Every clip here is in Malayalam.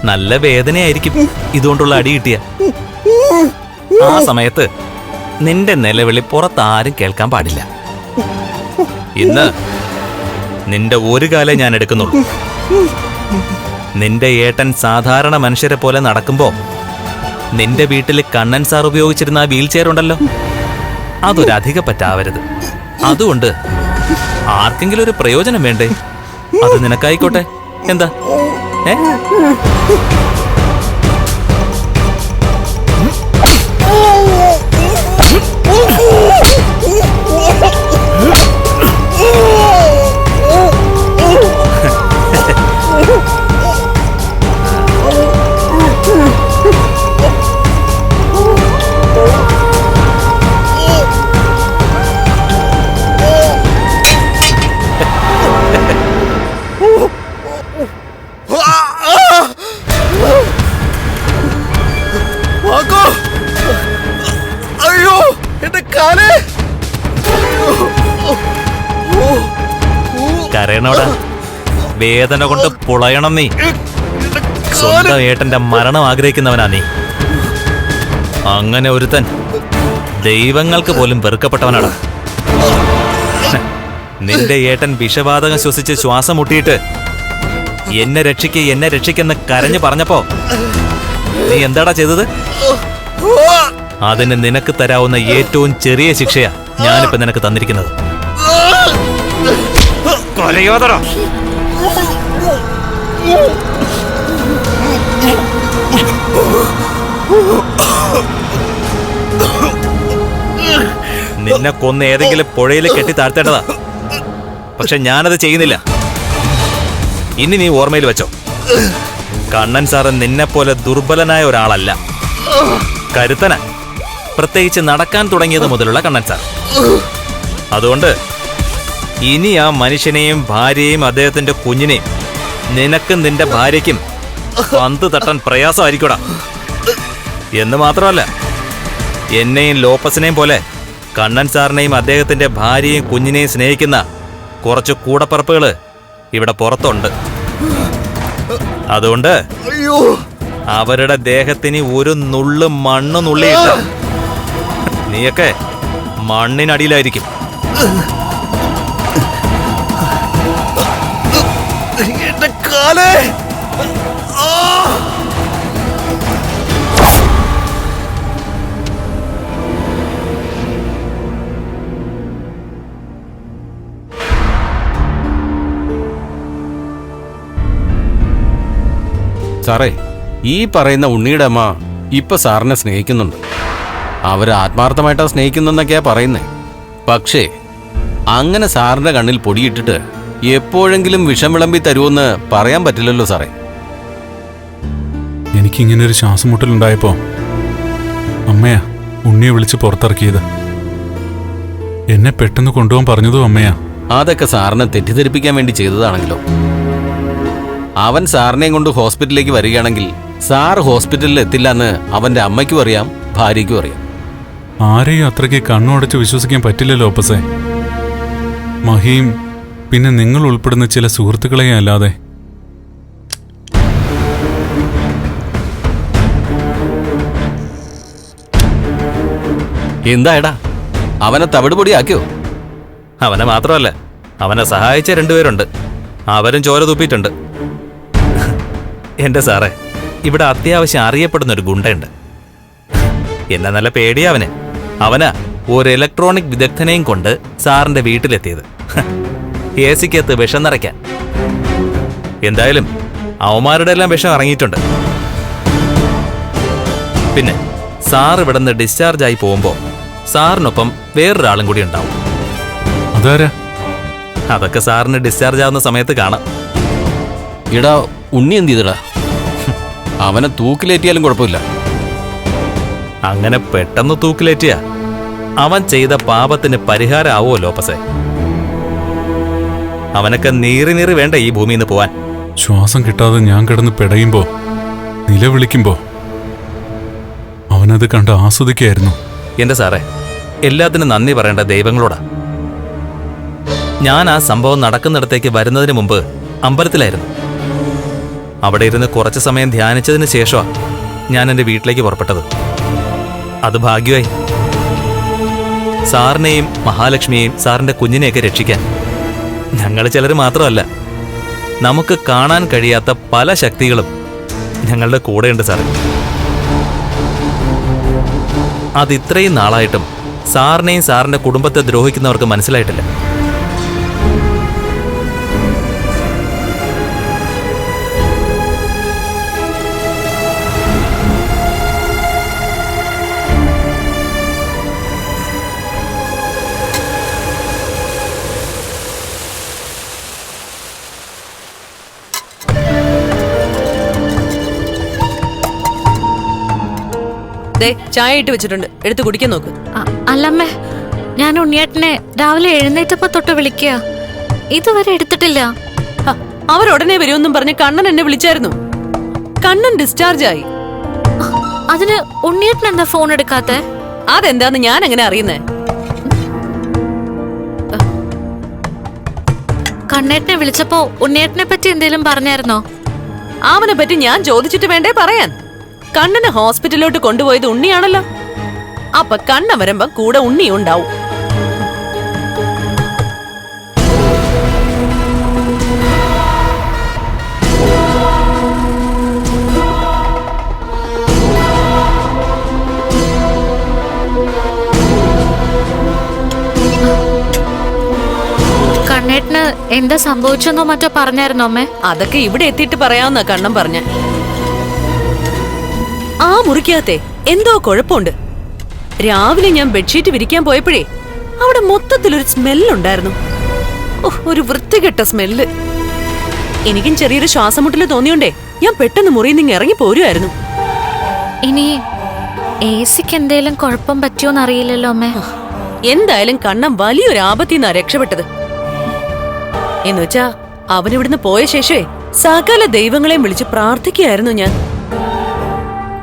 നല്ല വേദനയായിരിക്കും ഇതുകൊണ്ടുള്ള അടി കിട്ടിയ. ആ സമയത്ത് നിന്റെ നിലവിളി പുറത്താരും കേൾക്കാൻ പാടില്ല. ഇന്ന് നിന്റെ ഒരു കാലേ ഞാൻ എടുക്കുന്നുള്ളൂ. നിന്റെ ഏട്ടൻ സാധാരണ മനുഷ്യരെ പോലെ നടക്കുമ്പോ നിന്റെ വീട്ടിൽ കണ്ണൻ സാർ ഉപയോഗിച്ചിരുന്ന ആ വീൽ ചെയർ ഉണ്ടല്ലോ, അതൊരധിക പറ്റാവരുത്. അതുകൊണ്ട് ആർക്കെങ്കിലും ഒരു പ്രയോജനം വേണ്ടേ? അത് നിനക്കായിക്കോട്ടെ. എന്താ കരയണോടാ, വേദന കൊണ്ട് പുളയണം നീ. സ്വന്തം ഏട്ടന്റെ മരണം ആഗ്രഹിക്കുന്നവനാ നീ. അങ്ങനെ ഒരുത്തൻ ദൈവങ്ങൾക്ക് പോലും വെറുക്കപ്പെട്ടവനാടാ. നിന്റെ ഏട്ടൻ വിഷവാതകം ശ്വസിച്ച് ശ്വാസം മുട്ടിയിട്ട് എന്നെ രക്ഷിക്ക് എന്നെ രക്ഷിക്കെന്ന് കരഞ്ഞു പറഞ്ഞപ്പോ നീ എന്താടാ ചെയ്തത്? അതിന് നിനക്ക് തരാവുന്ന ഏറ്റവും ചെറിയ ശിക്ഷയാ ഞാനിപ്പോ നിനക്ക് തന്നിരിക്കുന്നത്. കൊലയോധരോ, നിന്നെ കൊന്ന് ഏതെങ്കിലും പുഴയിൽ കെട്ടി താഴ്ത്തേണ്ടതാ. പക്ഷെ ഞാനത് ചെയ്യുന്നില്ല. ഇനി നീ ഓർമ്മയിൽ വെച്ചോ, കണ്ണൻ സാറ് നിന്നെപ്പോലെ ദുർബലനായ ഒരാളല്ല, കരുത്തന. പ്രത്യേകിച്ച് നടക്കാൻ തുടങ്ങിയത് മുതലുള്ള കണ്ണൻ സാർ. അതുകൊണ്ട് ഇനി ആ മനുഷ്യനെയും ഭാര്യയെയും അദ്ദേഹത്തിന്റെ കുഞ്ഞിനെയും നിനക്കും നിന്റെ ഭാര്യയ്ക്കും പന്ത് തട്ടാൻ പ്രയാസമായിരിക്കൂടാ. എന്ന് മാത്രമല്ല, എന്നെയും ലോപ്പസിനെയും പോലെ കണ്ണൻ സാറിനെയും അദ്ദേഹത്തിന്റെ ഭാര്യയും കുഞ്ഞിനെയും സ്നേഹിക്കുന്ന കുറച്ച് കൂടപ്പറപ്പുകള് ഇവിടെ പുറത്തുണ്ട്. അതുകൊണ്ട് അവരുടെ ദേഹത്തിന് ഒരു നുള്ളു മണ്ണ് നുള്ളിയിട്ട് നീയൊക്കെ മണ്ണിനടിയിലായിരിക്കും. സാറേ, ഈ പറയുന്ന ഉണ്ണിയുടെ അമ്മ ഇപ്പൊ സാറിനെ സ്നേഹിക്കുന്നുണ്ട്. അവര് ആത്മാർത്ഥമായിട്ടാ സ്നേഹിക്കുന്നെന്നൊക്കെയാ പറയുന്നേ. പക്ഷേ അങ്ങനെ സാറിന്റെ കണ്ണിൽ പൊടിയിട്ടിട്ട് എപ്പോഴെങ്കിലും വിഷം വിളമ്പി തരുമെന്ന് പറയാൻ പറ്റില്ലല്ലോ സാറേ. എനിക്കിങ്ങനൊരു ശ്വാസം മുട്ടലുണ്ടായപ്പോ അമ്മയാ ഉണ്ണിയെ വിളിച്ച് പുറത്തിറക്കിയത്. എന്നെ പെട്ടെന്ന് കൊണ്ടുപോകാൻ പറഞ്ഞതും അമ്മയാ. അതൊക്കെ സാറിനെ തെറ്റിദ്ധരിപ്പിക്കാൻ വേണ്ടി ചെയ്തതാണെങ്കിലോ? അവൻ സാറിനെയും കൊണ്ട് ഹോസ്പിറ്റലിലേക്ക് വരികയാണെങ്കിൽ സാർ ഹോസ്പിറ്റലിൽ എത്തില്ലെന്ന് അവന്റെ അമ്മയ്ക്കും അറിയാം, ഭാര്യയ്ക്കും അറിയാം. ആരെയും അത്രയ്ക്ക് കണ്ണുടച്ച് വിശ്വസിക്കാൻ പറ്റില്ലല്ലോ ഓപ്പസേ. മഹിയും പിന്നെ നിങ്ങൾ ഉൾപ്പെടുന്ന ചില സുഹൃത്തുക്കളെയും അല്ലാതെ. എന്തായടാ, അവനെ തവിടുപൊടിയാക്കിയോ? അവനെ മാത്രമല്ല, അവനെ സഹായിച്ച രണ്ടുപേരുണ്ട്. അവരും ചോര തുപ്പിയിട്ടുണ്ട്. എന്റെ സാറേ, ഇവിടെ അത്യാവശ്യം അറിയപ്പെടുന്നൊരു ഗുണ്ടയുണ്ട്. എന്നെ നല്ല പേടിയാ അവന്. അവനാ ഒരു ഇലക്ട്രോണിക് വിദഗ്ധനെയും കൊണ്ട് സാറിന്റെ വീട്ടിലെത്തിയത്, എസിക്കകത്ത് വിഷം നിറയ്ക്കാൻ. എന്തായാലും അവന്മാരുടെ എല്ലാം വിഷം ഇറങ്ങിയിട്ടുണ്ട്. പിന്നെ സാർ ഇവിടെ നിന്ന് ഡിസ്ചാർജ് ആയി പോകുമ്പോ സാറിനൊപ്പം വേറൊരാളും കൂടി ഉണ്ടാവും. അതാരാ? അതൊക്കെ സാറിന് ഡിസ്ചാർജ് ആവുന്ന സമയത്ത് കാണാം. ഇടാ, ഉണ്ണി എന്ത് ചെയ്തടാ? അവനെ തൂക്കിലേറ്റിയാലും കുഴപ്പമില്ല. അങ്ങനെ പെട്ടെന്ന് തൂക്കിലേറ്റിയ അവൻ ചെയ്ത പാപത്തിന് പരിഹാരമാവോ ലോപ്പസേ? അവനൊക്കെ നീറി നീറി വേണ്ട ഈ ഭൂമിയിൽ നിന്ന് പോവാൻ. ശ്വാസം കിട്ടാതെ ഞാൻ കിടന്ന് പിടയുമ്പോ, നിലവിളിക്കുമ്പോ അവനത് കണ്ട് ആസ്വദിക്കായിരുന്നു. എന്റെ സാറേ, എല്ലാത്തിനും നന്ദി പറയേണ്ട ദൈവങ്ങളോടാ. ഞാൻ ആ സംഭവം നടക്കുന്നിടത്തേക്ക് വരുന്നതിന് മുമ്പ് അമ്പലത്തിലായിരുന്നു. അവിടെ ഇരുന്ന് കുറച്ച് സമയം ധ്യാനിച്ചതിന് ശേഷമാണ് ഞാൻ എൻ്റെ വീട്ടിലേക്ക് പുറപ്പെട്ടത്. അത് ഭാഗ്യമായി. സാറിനെയും മഹാലക്ഷ്മിയെയും സാറിൻ്റെ കുഞ്ഞിനെയൊക്കെ രക്ഷിക്കാൻ ഞങ്ങൾ ചിലർ മാത്രമല്ല, നമുക്ക് കാണാൻ കഴിയാത്ത പല ശക്തികളും ഞങ്ങളുടെ കൂടെയുണ്ട് സാറേ. അത് ഇത്രയും നാളായിട്ടും സാറിനെയും സാറിൻ്റെ കുടുംബത്തെ ദ്രോഹിക്കുന്നവർക്ക് മനസ്സിലായിട്ടില്ല. ചായ ഇട്ട് വെച്ചിട്ടുണ്ട്, എടുത്ത് കുടിക്കാൻ നോക്ക്. അല്ലമ്മേ, ഞാൻ ഉണ്ണിയേട്ടനെ രാവിലെ എഴുന്നേറ്റപ്പോ തൊട്ട് വിളിക്കുക, ഇതുവരെ എടുത്തിട്ടില്ല. അവരുടനെ വരുമെന്നും പറഞ്ഞ് കണ്ണൻ എന്നെ വിളിച്ചായിരുന്നു. കണ്ണൻ ഡിസ്ചാർജ് ആയി. അതിന് ഉണ്ണിയേട്ടൻ എന്താ ഫോൺ എടുക്കാത്തെ? അതെന്താന്ന് ഞാൻ എങ്ങനെ അറിയുന്നേ? കണ്ണേട്ടനെ വിളിച്ചപ്പോ ഉണ്ണിയേട്ടനെ പറ്റി എന്തേലും പറഞ്ഞായിരുന്നോ? അവനെ പറ്റി ഞാൻ ചോദിച്ചിട്ട് വേണ്ടേ പറയാൻ? കണ്ണനെ ഹോസ്പിറ്റലിലോട്ട് കൊണ്ടുപോയത് ഉണ്ണിയാണല്ലോ. അപ്പൊ കണ്ണ വരുമ്പോ കൂടെ ഉണ്ണി ഉണ്ടാവും. കണ്ണേട്ടന് എന്താ സംഭവിച്ചെന്നോ മറ്റോ പറഞ്ഞായിരുന്നോ അമ്മേ? അതൊക്കെ ഇവിടെ എത്തിയിട്ട് പറയാമെന്നാ കണ്ണൻ പറഞ്ഞ. ആ മുറിക്കകത്തെ എന്തോ കുഴപ്പമുണ്ട്. രാവിലെ ഞാൻ ബെഡ്ഷീറ്റ് വിരിക്കാൻ പോയപ്പോഴേ അവിടെ മൊത്തത്തിലൊരു സ്മെല്ലുണ്ടായിരുന്നു. ഒരു വൃത്തികെട്ട സ്മെല്ല്. എനിക്കും ചെറിയൊരു ശ്വാസമുട്ടല് തോന്നിയോണ്ടേ ഞാൻ പെട്ടെന്ന് മുറിയിൽ നിന്ന് ഇറങ്ങി പോരുമായിരുന്നു. ഇനി ഏസിക്ക് എന്തേലും കുഴപ്പം പറ്റിയോന്ന് അറിയില്ലല്ലോ അമ്മേ. എന്തായാലും കണ്ണൻ വലിയൊരു ആപത്തിന്നാ രക്ഷപ്പെട്ടത്. എന്നുവെച്ചാ അവനിവിടുന്ന് പോയ ശേഷമേ സകല ദൈവങ്ങളെയും വിളിച്ച് പ്രാർത്ഥിക്കുകയായിരുന്നു ഞാൻ.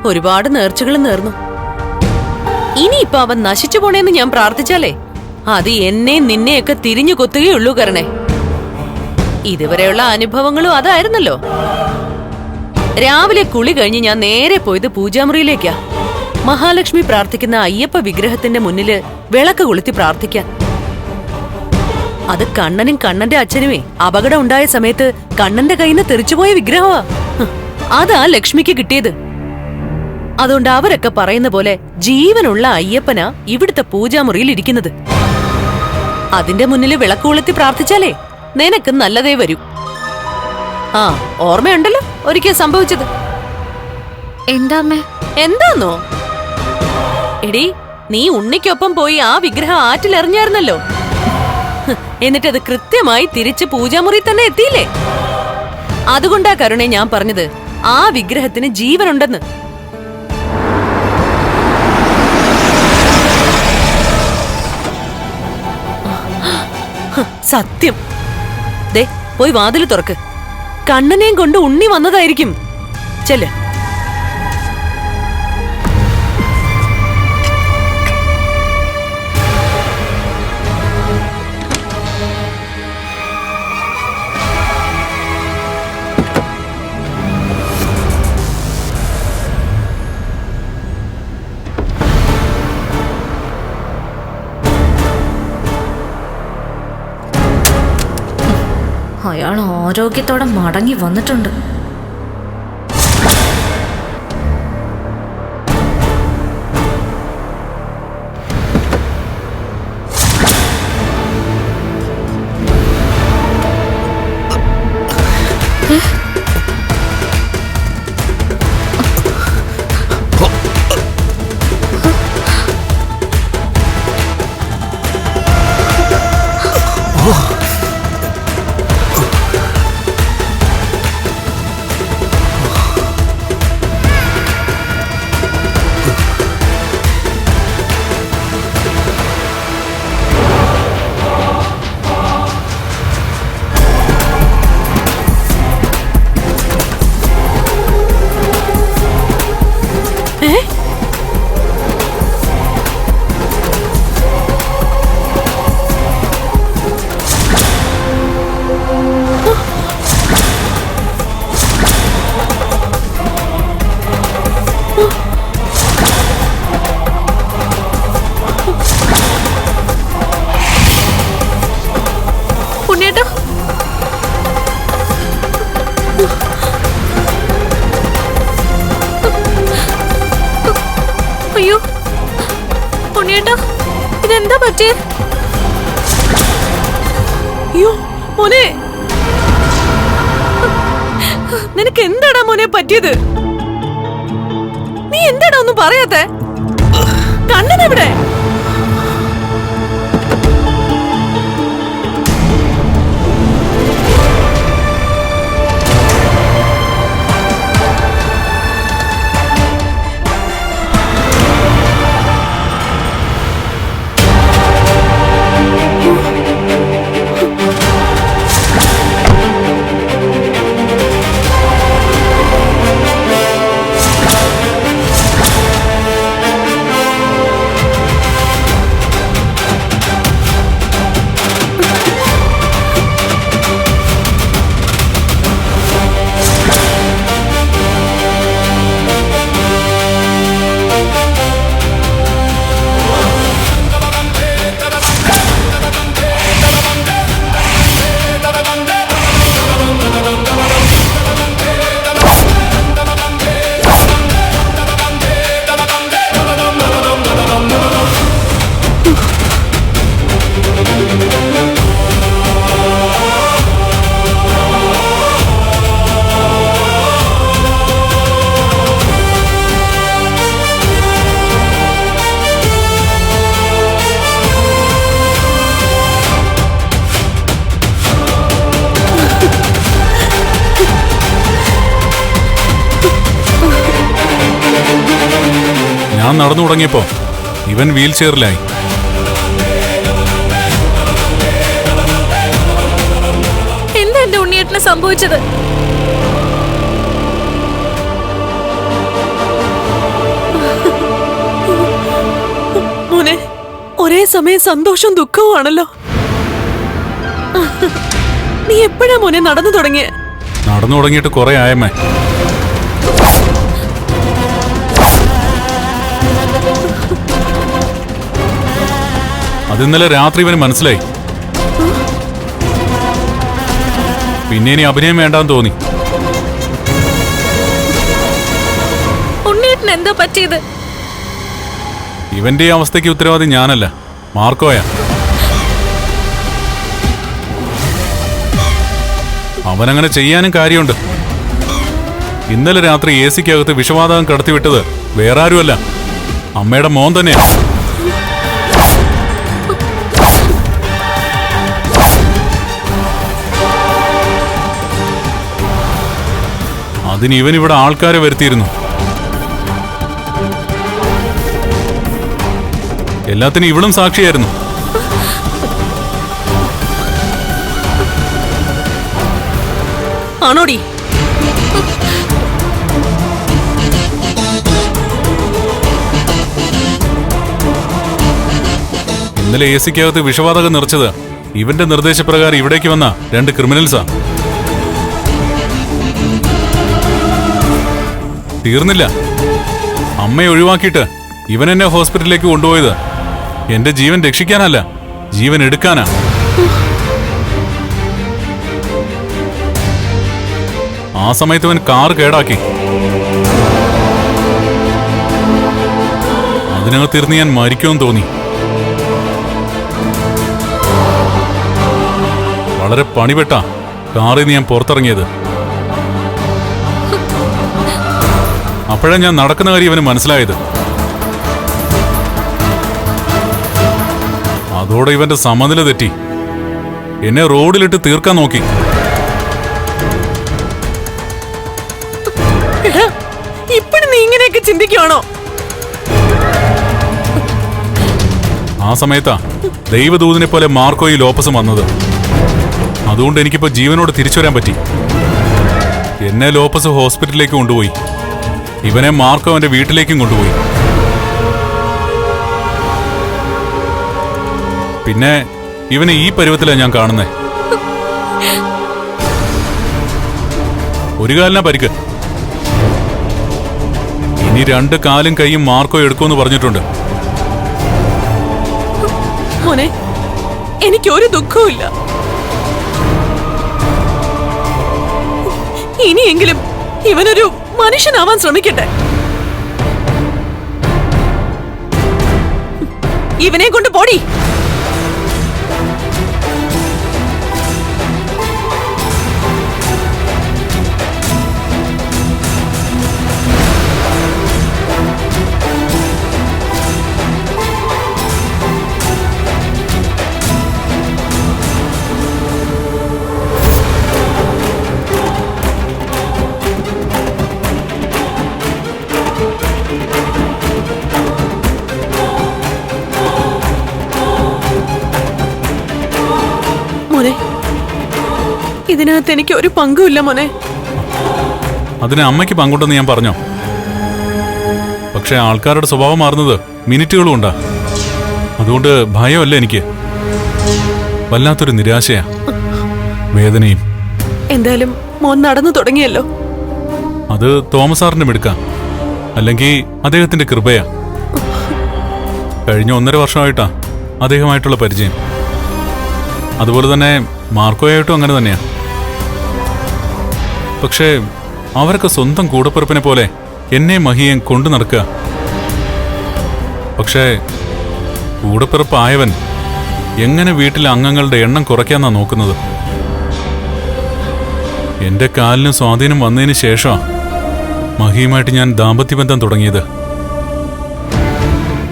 ഒരുപാട് നേർച്ചകളും നേർന്നു. ഇനിയിപ്പൊ അവൻ നശിച്ചു പോണേന്ന് ഞാൻ പ്രാർത്ഥിച്ചാലേ അത് എന്നെ നിന്നെയൊക്കെ തിരിഞ്ഞു കൊത്തുകയുള്ളൂ. കരണേ, ഇതുവരെയുള്ള അനുഭവങ്ങളും അതായിരുന്നല്ലോ. രാവിലെ കുളി കഴിഞ്ഞ് ഞാൻ നേരെ പോയത് പൂജാമുറിയിലേക്കാ. മഹാലക്ഷ്മി പ്രാർത്ഥിക്കുന്ന അയ്യപ്പ വിഗ്രഹത്തിന്റെ മുന്നില് വിളക്ക് കൊളുത്തി പ്രാർത്ഥിക്കാൻ. അത് കണ്ണനും കണ്ണന്റെ അച്ഛനുമേ അപകടം ഉണ്ടായ സമയത്ത് കണ്ണന്റെ കയ്യിൽ നിന്ന് തെറിച്ചുപോയ വിഗ്രഹമാ. അതാ ലക്ഷ്മിക്ക് കിട്ടിയത്. അതുകൊണ്ട് അവരൊക്കെ പറയുന്ന പോലെ ജീവനുള്ള അയ്യപ്പനാ ഇവിടുത്തെ പൂജാമുറിയിൽ ഇരിക്കുന്നത്. അതിന്റെ മുന്നിൽ വിളക്ക് കൊളുത്തി പ്രാർത്ഥിച്ചാലേ നിനക്ക് നല്ലതേ വരൂ. ആ, ഓർമ്മയുണ്ടല്ലോ ഒരിക്കൽ സംഭവിച്ചത്. എന്താന്നോ? എടി, നീ ഉണ്ണിക്കൊപ്പം പോയി ആ വിഗ്രഹം ആറ്റിലെറിഞ്ഞായിരുന്നല്ലോ. എന്നിട്ടത് കൃത്യമായി തിരിച്ച് പൂജാമുറി തന്നെ എത്തിയില്ലേ? അതുകൊണ്ടാ കരുണേ ഞാൻ പറഞ്ഞത് ആ വിഗ്രഹത്തിന് ജീവനുണ്ടെന്ന്. സത്യം. ദേ, പോയി വാതില് തുറക്ക്. കണ്ണനെയും കൊണ്ട് ഉണ്ണി വന്നതായിരിക്കും. ചെല്ല്. അയാൾ ആരോഗ്യത്തോടെ മടങ്ങി വന്നിട്ടുണ്ട്. എന്താ പറ്റിയേ? അയ്യോ മോനെ, നിനക്ക് എന്താടാ മോനെ പറ്റിയത്? നീ എന്താടാ ഒന്നും പറയാത്തെ? കണ്ണനെവിടെ? ഞാൻ നടന്നു തുടങ്ങിയപ്പോ ഇവൻ വീൽ ചെയറിലായി. എന്താ എന്റെ ഉണ്ണിയേട്ടന് സംഭവിച്ചത്? മോനെ, ഒരേ സമയം സന്തോഷവും ദുഃഖവും ആണല്ലോ. നീ എപ്പോഴാ മോനെ നടന്നു തുടങ്ങിയ? നടന്നു തുടങ്ങിയിട്ട് കുറെ ആയമ്മേ. അതിന്നലെ രാത്രി ഇവന് മനസ്സിലായി. പിന്നെ ഇനി അഭിനയം വേണ്ടാന്ന് തോന്നി. ഉണ്ണിയേട്ടന് എന്താ പറ്റിയത്? ഇവന്റെ ഈ അവസ്ഥയ്ക്ക് ഉത്തരവാദി ഞാനല്ല, മാർക്കോയാ. അവനങ്ങനെ ചെയ്യാനും കാര്യമുണ്ട്. ഇന്നലെ രാത്രി എ സിക്കകത്ത് വിഷവാതകം കടത്തിവിട്ടത് വേറെ ആരുമല്ല, അമ്മയുടെ മോൻ തന്നെയാ. അതിന് ഇവൻ ഇവിടെ ആൾക്കാരെ വരുത്തിയിരുന്നു. എല്ലാത്തിനും ഇവളും സാക്ഷിയായിരുന്നു. ആണോടി? ഇന്നലെ എ സിക്കകത്ത് വിഷവാതകം നിറച്ചത് ഇവന്റെ നിർദ്ദേശപ്രകാരം ഇവിടേക്ക് വന്ന 2 ക്രിമിനൽസാ. തീർന്നില്ല. അമ്മയെ ഒഴിവാക്കിയിട്ട് ഇവൻ എന്നെ ഹോസ്പിറ്റലിലേക്ക് കൊണ്ടുപോയത് എന്റെ ജീവൻ രക്ഷിക്കാനല്ല, ജീവൻ എടുക്കാനാ. ആ സമയത്ത് അവൻ കാർ കേടാക്കി. അതിനകത്തിരുന്ന് ഞാൻ മരിക്കുമെന്ന് തോന്നി. വളരെ പണിപെട്ട കാറിൽ നിന്ന് ഞാൻ പുറത്തിറങ്ങിയത്. അപ്പോഴാണ് ഞാൻ നടക്കുന്ന കാര്യം ഇവന് മനസ്സിലായത്. അതോടെ ഇവന്റെ സമനില തെറ്റി. എന്നെ റോഡിലിട്ട് തീർക്കാൻ നോക്കി. ഇപ്പഴും നീ ഇങ്ങനെയൊക്കെ ചിന്തിക്കുവാണോ? ആ സമയത്താ ദൈവദൂതനെ പോലെ മാർക്കോയും ലോപ്പസും വന്നത്. അതുകൊണ്ട് എനിക്കിപ്പോ ജീവനോട് തിരിച്ചു വരാൻ പറ്റി. എന്നെ ലോപ്പസ് ഹോസ്പിറ്റലിലേക്ക് കൊണ്ടുപോയി. ഇവനെ മാർക്കോ അവന്റെ വീട്ടിലേക്കും കൊണ്ടുപോയി. പിന്നെ ഇവനെ ഈ പരുവത്തിലാണ് ഞാൻ കാണുന്നത്. ഒരു കാലിനാ പരിക്ക്. ഇനി 2 കാലും കൈയും മാർക്കോ എടുക്കുമെന്ന് പറഞ്ഞിട്ടുണ്ട്. മോനെ, എനിക്കൊരു ദുഃഖവും ഇല്ല. ഇനിയെങ്കിലും ഇവനൊരു മനുഷ്യനാവാൻ ശ്രമിക്കട്ടെ. ഇവനെ കൊണ്ട് പോടി. മോനെ, ഇതിനകത്ത് എനിക്ക് ഒരു പങ്കുമില്ല മോനെ. അതിന് അമ്മയ്ക്ക് പങ്കുണ്ടെന്ന് ഞാൻ പറഞ്ഞോ? പക്ഷെ ആൾക്കാരുടെ സ്വഭാവം മാറുന്നത് മിനിറ്റുകളും ഉണ്ടാ. അതുകൊണ്ട് ഭയമല്ല എനിക്ക്, വല്ലാത്തൊരു നിരാശയാ, വേദനയും. എന്തായാലും മോൻ നടന്നു തുടങ്ങിയല്ലോ. അത് തോമസ് സാറിന്റെ മിടുക്ക, അല്ലെങ്കിൽ അദ്ദേഹത്തിന്റെ കൃപയാ. കഴിഞ്ഞ 1.5 വർഷമായിട്ടാ അദ്ദേഹമായിട്ടുള്ള പരിചയം. അതുപോലെ തന്നെ മാർക്കോയായിട്ടും അങ്ങനെ തന്നെയാ. പക്ഷേ അവരൊക്കെ സ്വന്തം കൂടപ്പിറപ്പിനെ പോലെ എന്നെ മഹിയേം കൊണ്ടു നടക്കുക. പക്ഷേ കൂടപ്പിറപ്പായവൻ എങ്ങനെ വീട്ടിലെ അംഗങ്ങളുടെ എണ്ണം കുറയ്ക്കാന്നാ നോക്കുന്നത്. എന്റെ കാലിന് സ്വാധീനം വന്നതിന് ശേഷമാ മഹിയുമായിട്ട് ഞാൻ ദാമ്പത്യബന്ധം തുടങ്ങിയത്.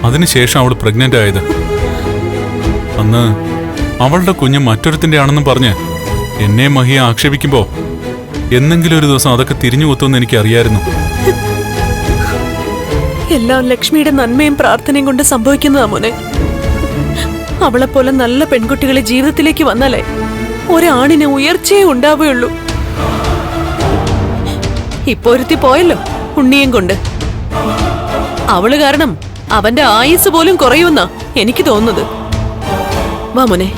അതിനുശേഷം അവൾ പ്രഗ്നന്റ് ആയത്. അന്ന് അവളുടെ കുഞ്ഞ് മറ്റൊരുത്തിന്റെ ആണെന്നും പറഞ്ഞ് എന്നെ മഹിയെ ആക്ഷേപിക്കുമ്പോ എന്നെങ്കിലും ഒരു ദിവസം അതൊക്കെ തിരിഞ്ഞു കൊത്തുമെന്ന് എനിക്കറിയായിരുന്നു. എല്ലാം ലക്ഷ്മിയുടെ നന്മയും പ്രാർത്ഥനയും കൊണ്ട് സംഭവിക്കുന്നതാ മോനെ. അവളെപ്പോലെ നല്ല പെൺകുട്ടികളെ ജീവിതത്തിലേക്ക് വന്നാലേ ഒരാണിന് ഉയർച്ചയേ ഉണ്ടാവുകയുള്ളൂ. ഇപ്പൊ ഒരുത്തി പോയല്ലോ ഉണ്ണിയും കൊണ്ട്. അവള് കാരണം അവന്റെ ആയുസ് പോലും കുറയുമെന്നാ എനിക്ക് തോന്നുന്നത്. വാ മോനെ.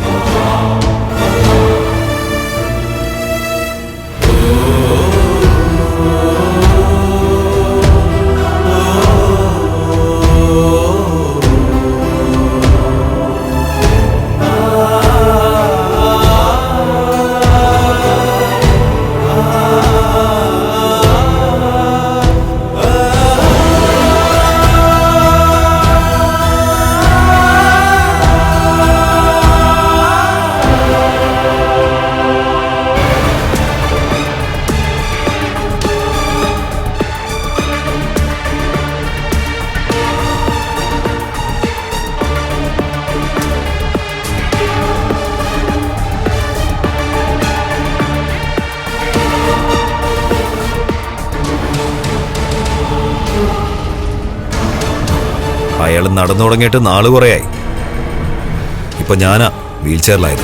അയാൾ നടന്നു തുടങ്ങിയിട്ട് നാള് കുറയായി. ഇപ്പൊ ഞാനാ വീൽ ചെയറിലായത്.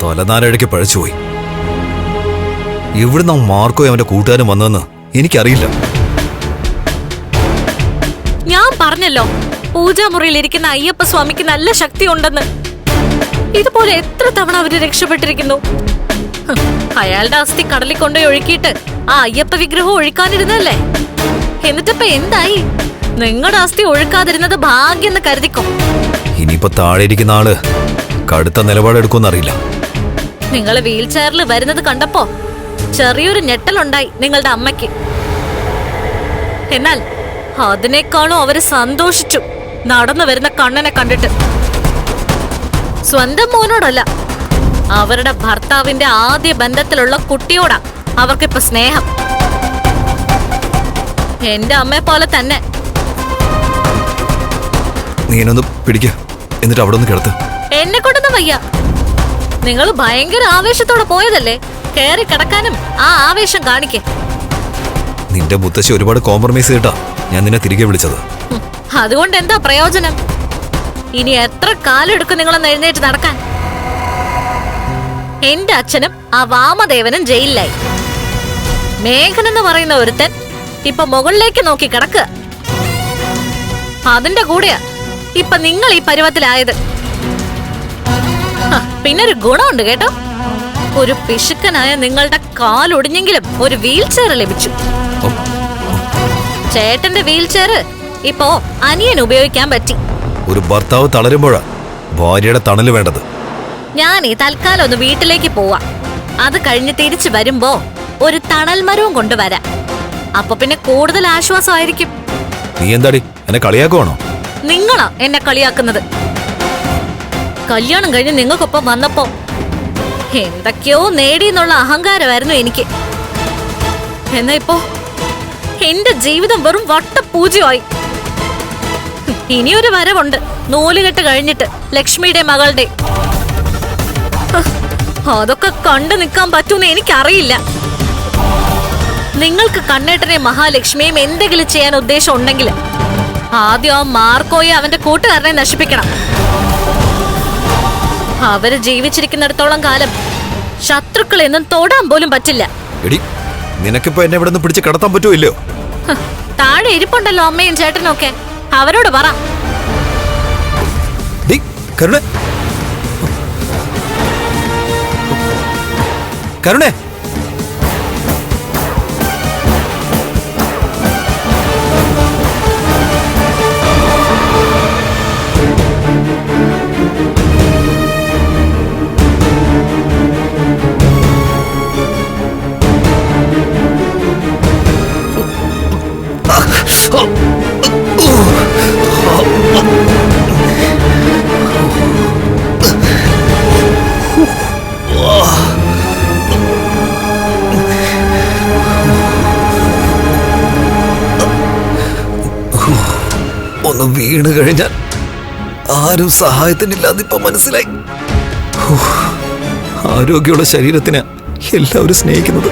തലനാരഴയ്ക്ക് പഴച്ചുപോയി. ഇവിടുന്ന് മാർക്കോ അവന്റെ കൂട്ടുകാരും വന്നതെന്ന് എനിക്കറിയില്ല. ഞാൻ പറഞ്ഞല്ലോ, പൂജാമുറിയിൽ ഇരിക്കുന്ന അയ്യപ്പ സ്വാമിക്ക് നല്ല ശക്തി ഉണ്ടെന്ന്. ഇതുപോലെ എത്ര തവണ അവര് രക്ഷപ്പെട്ടിരിക്കുന്നു. അയാളുടെ അസ്ഥി കടലിൽ കൊണ്ടുപോയി ഒഴുക്കിയിട്ട് ആ അയ്യപ്പ വിഗ്രഹം ഒഴുക്കാനിരുന്നല്ലേ. എന്നിട്ടിപ്പോ എന്തായി? നിങ്ങളുടെ അസ്ഥി ഒഴുക്കാതിരുന്നത് ഭാഗ്യെന്ന് കരുതിക്കോ. ഇനിയിപ്പോ താഴെ ഇരിക്കുന്ന ആള് കടുത്ത നിലപാടെടുക്കുമെന്നറിയില്ല. നിങ്ങൾ വീൽ ചെയറിൽ വരുന്നത് കണ്ടപ്പോ ചെറിയൊരു ഞെട്ടലുണ്ടായി നിങ്ങളുടെ അമ്മയ്ക്ക്. എന്നാൽ അതിനേക്കാളും അവര് സന്തോഷിച്ചു നടന്നു വരുന്ന കണ്ണനെ കണ്ടിട്ട്. സ്വന്തം മോനോടല്ല, അവരുടെ ഭർത്താവിന്റെ ആദ്യ ബന്ധത്തിലുള്ള കുട്ടിയോടാ അവർക്കിപ്പോ സ്നേഹം. എന്റെ അമ്മയെ പോലെ തന്നെ. നീ എന്നൊന്ന് പിടിക്ക, എന്നിട്ട് അവിടെ ഒന്ന് കിടത്ത്. എന്നെ കൊണ്ടൊന്നും വയ്യ. നിങ്ങൾ ഭയങ്കര ആവേശത്തോടെ പോയതല്ലേ, കയറി കിടക്കാനും ആ ആവേശം കാണിക്കേ. നിന്റെ മുത്തശ്ശി ഒരുപാട് കോംപ്രമൈസ് ചെയ്തിട്ടാ ഞാൻ നിന്നെ തിരികെ വിളിച്ചത്. അതുകൊണ്ട് എന്താ പ്രയോജനം? ഇനി എത്ര കാലം എടുക്കും നിങ്ങളൊന്ന് എഴുന്നേറ്റ് നടക്കാൻ? എന്റെ അച്ഛനും ആ വാമദേവനും ജയിലിലായി. മേഘൻ എന്ന് പറയുന്ന ഒരുത്തൻ ഇപ്പൊ മുകളിലേക്ക് നോക്കി കിടക്കുക. അതിന്റെ കൂടെയാ ഇപ്പൊ നിങ്ങൾ ഈ പരുവത്തിലായത്. പിന്നൊരു ഗുണമുണ്ട് കേട്ടോ, ഒരു പിശുക്കനായ നിങ്ങളുടെ കാലൊടിഞ്ഞെങ്കിലും ഒരു വീൽ ചെയർ ലഭിച്ചു. ചേട്ടന്റെ വീൽ ചെയർ ഇപ്പോ അനിയൻ ഉപയോഗിക്കാൻ പറ്റി. ഒരു ഭർത്താവ് തളരുമ്പോഴാ ഭാര്യയുടെ തണല് വേണ്ടത്. ഞാൻ ഈ തൽക്കാലം ഒന്ന് വീട്ടിലേക്ക് പോവാ. അത് കഴിഞ്ഞ് തിരിച്ചു വരുമ്പോ ഒരു തണൽ മരവും കൊണ്ടുവരാം. അപ്പൊ പിന്നെ കൂടുതൽ ആശ്വാസമായിരിക്കും. നീ എന്താടി എന്നെ കളിയാക്കുവാണോ? നിങ്ങളാ എന്നെ കളിയാക്കുന്നത്. കല്യാണം കഴിഞ്ഞ് നിങ്ങൾക്കൊപ്പം വന്നപ്പോ എന്തൊക്കെയോ നേടിയെന്നുള്ള അഹങ്കാരമായിരുന്നു എനിക്ക്. എന്നാ ഇപ്പോ എന്റെ ജീവിതം വെറും വട്ടപൂജ്യമായി. ഇനിയൊരു വരവുണ്ട്, നൂലുകെട്ട് കഴിഞ്ഞിട്ട്, ലക്ഷ്മിയുടെ മകളുടെ. അതൊക്കെ കണ്ടു നിൽക്കാൻ പറ്റൂന്ന് എനിക്കറിയില്ല. നിങ്ങൾക്ക് കണ്ണേട്ടനെയും മഹാലക്ഷ്മിയെയും എന്തെങ്കിലും ചെയ്യാൻ ഉദ്ദേശം ഉണ്ടെങ്കിൽ ആദ്യം ആ മാർക്കോയെ അവന്റെ കൂട്ടുകാരനെ നശിപ്പിക്കണം. അവര് ജീവിച്ചിരിക്കുന്നിടത്തോളം കാലം ശത്രുക്കളെയൊന്നും തൊടാൻ പോലും പറ്റില്ല. എടി നിനക്കിപ്പോ എന്നെ ഇവിടെ നിന്ന് പിടിച്ച് കടത്താൻ പറ്റുമോ ഇല്ലയോ? താഴെ ഇരിപ്പുണ്ടല്ലോ അമ്മയും ചേട്ടനും ഒക്കെ, അവരോട് പറ. ഡി, കരുണേ കരുണേ ഒന്ന് വീണ് കഴിഞ്ഞാൽ ആരും സഹായത്തിനില്ലാതിപ്പോ മനസ്സിലായി. ആരോഗ്യമുള്ള ശരീരത്തിന് എല്ലാവരും സ്നേഹിക്കുന്നത്.